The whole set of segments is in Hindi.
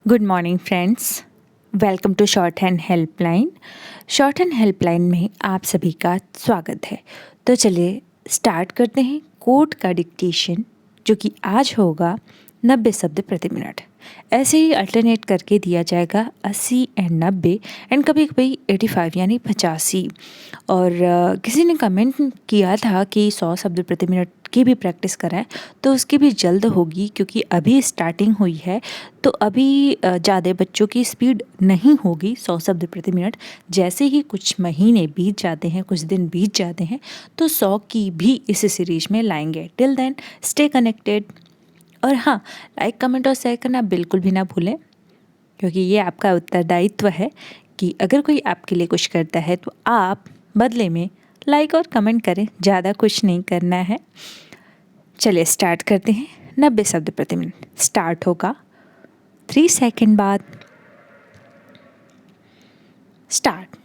Good morning friends, welcome to short hand helpline. Short hand helpline में आप सभी का स्वागत है। तो चलिए स्टार्ट करते हैं कोड का डिक्टेशन, जो कि आज होगा 90 शब्द प्रति मिनट। ऐसे ही अल्टरनेट करके दिया जाएगा 80 एंड 90 एंड कभी कभी 85 यानी 85। और किसी ने कमेंट किया था कि 100 शब्द प्रति मिनट की भी प्रैक्टिस कराएं, तो उसकी भी जल्द होगी क्योंकि अभी स्टार्टिंग हुई है। तो अभी ज़्यादा बच्चों की स्पीड नहीं होगी 100 शब्द प्रति मिनट। जैसे ही कुछ महीने बीत जाते हैं, कुछ दिन बीत जाते हैं, तो 100 की भी इस सीरीज में लाएंगे। Till then stay connected. और हाँ, लाइक कमेंट और शेयर करना बिल्कुल भी ना भूलें, क्योंकि ये आपका उत्तरदायित्व है कि अगर कोई आपके लिए कुछ करता है तो आप बदले में लाइक और कमेंट करें। ज़्यादा कुछ नहीं करना है। चलिए स्टार्ट करते हैं। 90 शब्द प्रति मिनट स्टार्ट होगा 3 सेकंड बाद। स्टार्ट।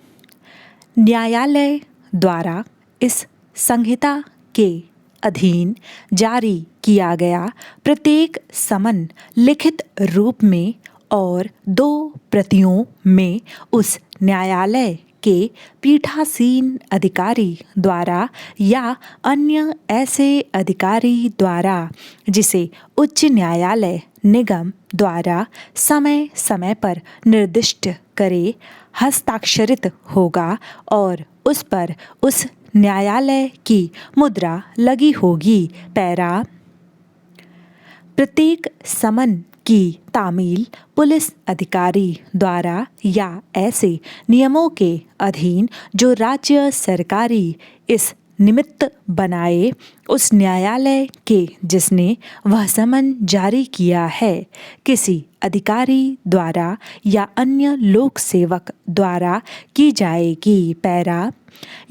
न्यायालय द्वारा इस संहिता के अधीन जारी किया गया प्रत्येक समन लिखित रूप में और 2 प्रतियों में उस न्यायालय के पीठासीन अधिकारी द्वारा या अन्य ऐसे अधिकारी द्वारा जिसे उच्च न्यायालय निगम द्वारा समय समय पर निर्दिष्ट करे हस्ताक्षरित होगा और उस पर उस न्यायालय की मुद्रा लगी होगी। पैरा। प्रत्येक समन की तामील पुलिस अधिकारी द्वारा या ऐसे नियमों के अधीन जो राज्य सरकारी इस निमित्त बनाए उस न्यायालय के जिसने वह समन जारी किया है किसी अधिकारी द्वारा या अन्य लोक सेवक द्वारा की जाएगी। पैरा।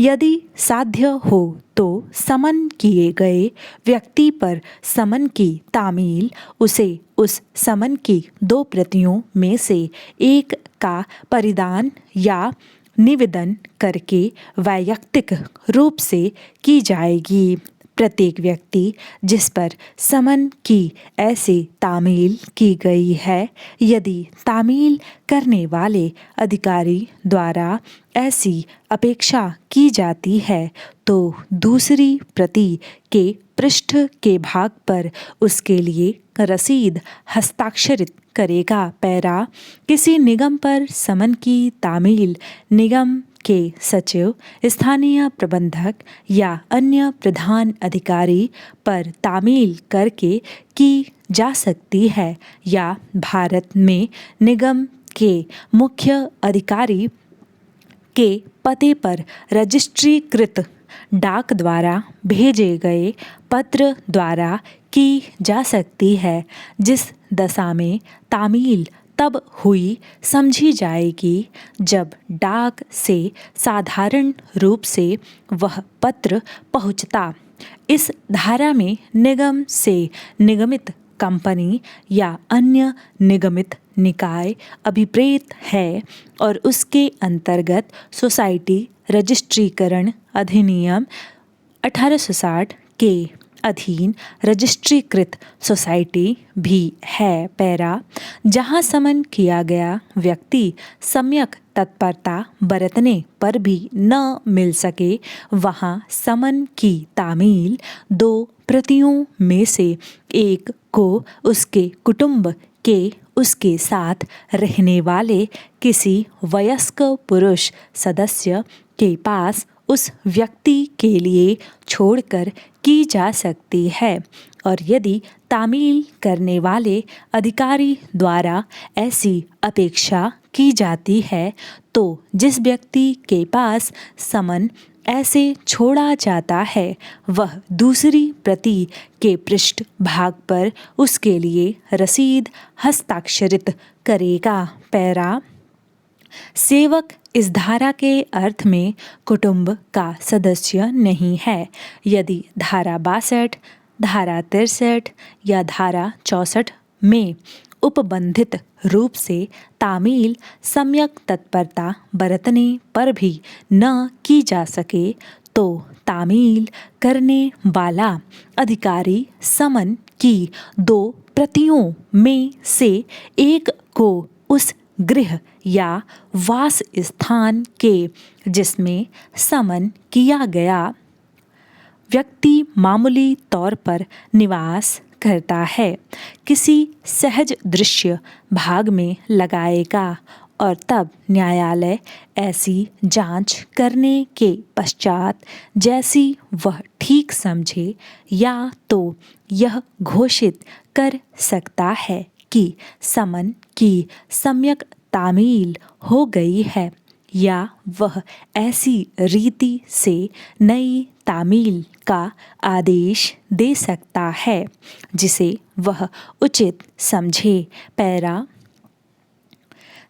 यदि साध्य हो तो समन किए गए व्यक्ति पर समन की तामील उसे उस समन की 2 प्रतियों में से एक का परिधान या निवेदन करके वैयक्तिक रूप से की जाएगी। प्रत्येक व्यक्ति जिस पर समन की ऐसी तामील की गई है, यदि तामील करने वाले अधिकारी द्वारा ऐसी अपेक्षा की जाती है तो दूसरी प्रति के पृष्ठ के भाग पर उसके लिए रसीद हस्ताक्षरित करेगा। पैरा। किसी निगम पर समन की तामील निगम के सचिव, स्थानीय प्रबंधक या अन्य प्रधान अधिकारी पर तामील करके की जा सकती है या भारत में निगम के मुख्य अधिकारी के पते पर रजिस्ट्रीकृत डाक द्वारा भेजे गए पत्र द्वारा की जा सकती है, जिस दशा में तामील तब हुई समझी जाएगी जब डाक से साधारण रूप से वह पत्र पहुंचता। इस धारा में निगम से निगमित कंपनी या अन्य निगमित निकाय अभिप्रेत है और उसके अंतर्गत सोसाइटी रजिस्ट्रीकरण अधिनियम 1860 के अधीन रजिस्ट्रीकृत सोसाइटी भी है। पैरा। जहां समन किया गया व्यक्ति सम्यक तत्परता बरतने पर भी न मिल सके वहां समन की तामील 2 प्रतियों में से एक को उसके कुटुंब के उसके साथ रहने वाले किसी वयस्क पुरुष सदस्य के पास उस व्यक्ति के लिए छोड़कर की जा सकती है। और यदि तामील करने वाले अधिकारी द्वारा ऐसी अपेक्षा की जाती है तो जिस व्यक्ति के पास समन ऐसे छोड़ा जाता है वह दूसरी प्रति के पृष्ठ भाग पर उसके लिए रसीद हस्ताक्षरित करेगा। पैरा। सेवक इस धारा के अर्थ में कुटुंब का सदस्य नहीं है। यदि धारा 62, धारा 63 या धारा 64 में उपबंधित रूप से तामील सम्यक तत्परता बरतने पर भी न की जा सके तो तामील करने वाला अधिकारी समन की 2 प्रतियों में से एक को उस गृह या वास स्थान के जिसमें समन किया गया व्यक्ति मामूली तौर पर निवास करता है किसी सहज दृश्य भाग में लगाएगा और तब न्यायालय ऐसी जांच करने के पश्चात जैसी वह ठीक समझे या तो यह घोषित कर सकता है कि समन की सम्यक तामील हो गई है या वह ऐसी रीति से नई तामील का आदेश दे सकता है जिसे वह उचित समझे। पैरा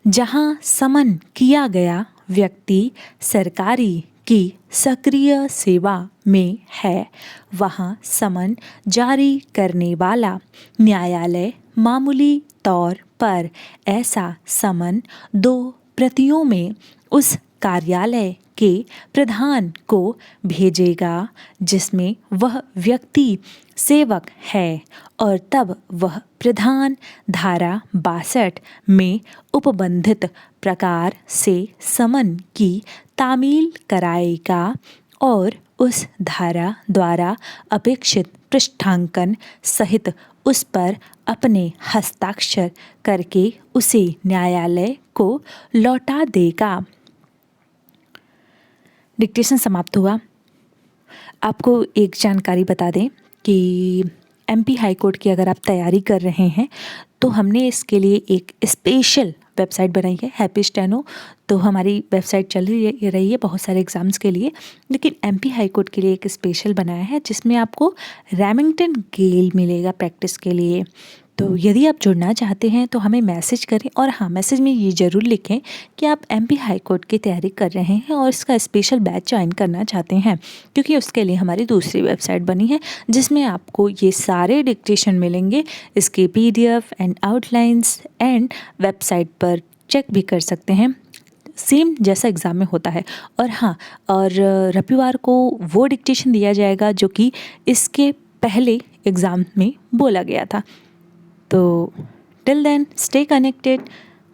जहां समन किया गया व्यक्ति सरकारी की सक्रिय सेवा में है वहां समन जारी करने वाला न्यायालय मामूली तौर पर ऐसा समन 2 प्रतियों में उस कार्यालय के प्रधान को भेजेगा जिसमें वह व्यक्ति सेवक है और तब वह प्रधान धारा 62 में उपबंधित प्रकार से समन की तामील कराएगा और उस धारा द्वारा अपेक्षित पृष्ठांकन सहित उस पर अपने हस्ताक्षर करके उसे न्यायालय को लौटा देगा। डिक्टेशन समाप्त हुआ। आपको एक जानकारी बता दें कि एमपी हाई कोर्ट की अगर आप तैयारी कर रहे हैं तो हमने इसके लिए एक स्पेशल वेबसाइट बनाई है हैप्पी स्टेनो। तो हमारी वेबसाइट चल रही है बहुत सारे एग्ज़ाम्स के लिए, लेकिन एमपी हाई कोर्ट के लिए एक स्पेशल बनाया है जिसमें आपको रेमिंगटन गेल मिलेगा प्रैक्टिस के लिए। तो यदि आप जुड़ना चाहते हैं तो हमें मैसेज करें और हाँ, मैसेज में ये ज़रूर लिखें कि आप एमपी हाई कोर्ट की तैयारी कर रहे हैं और इसका स्पेशल बैच ज्वाइन करना चाहते हैं, क्योंकि उसके लिए हमारी दूसरी वेबसाइट बनी है जिसमें आपको ये सारे डिक्टेशन मिलेंगे, इसके PDF and outlines and website पर चेक भी कर सकते हैं, सेम जैसा एग्ज़ाम में होता है। और हाँ, और रविवार को वो डिक्टेशन दिया जाएगा जो कि इसके पहले एग्ज़ाम में बोला गया था। तो टिल देन स्टे कनेक्टेड,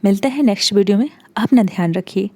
मिलते हैं नेक्स्ट वीडियो में। अपना ध्यान रखिए।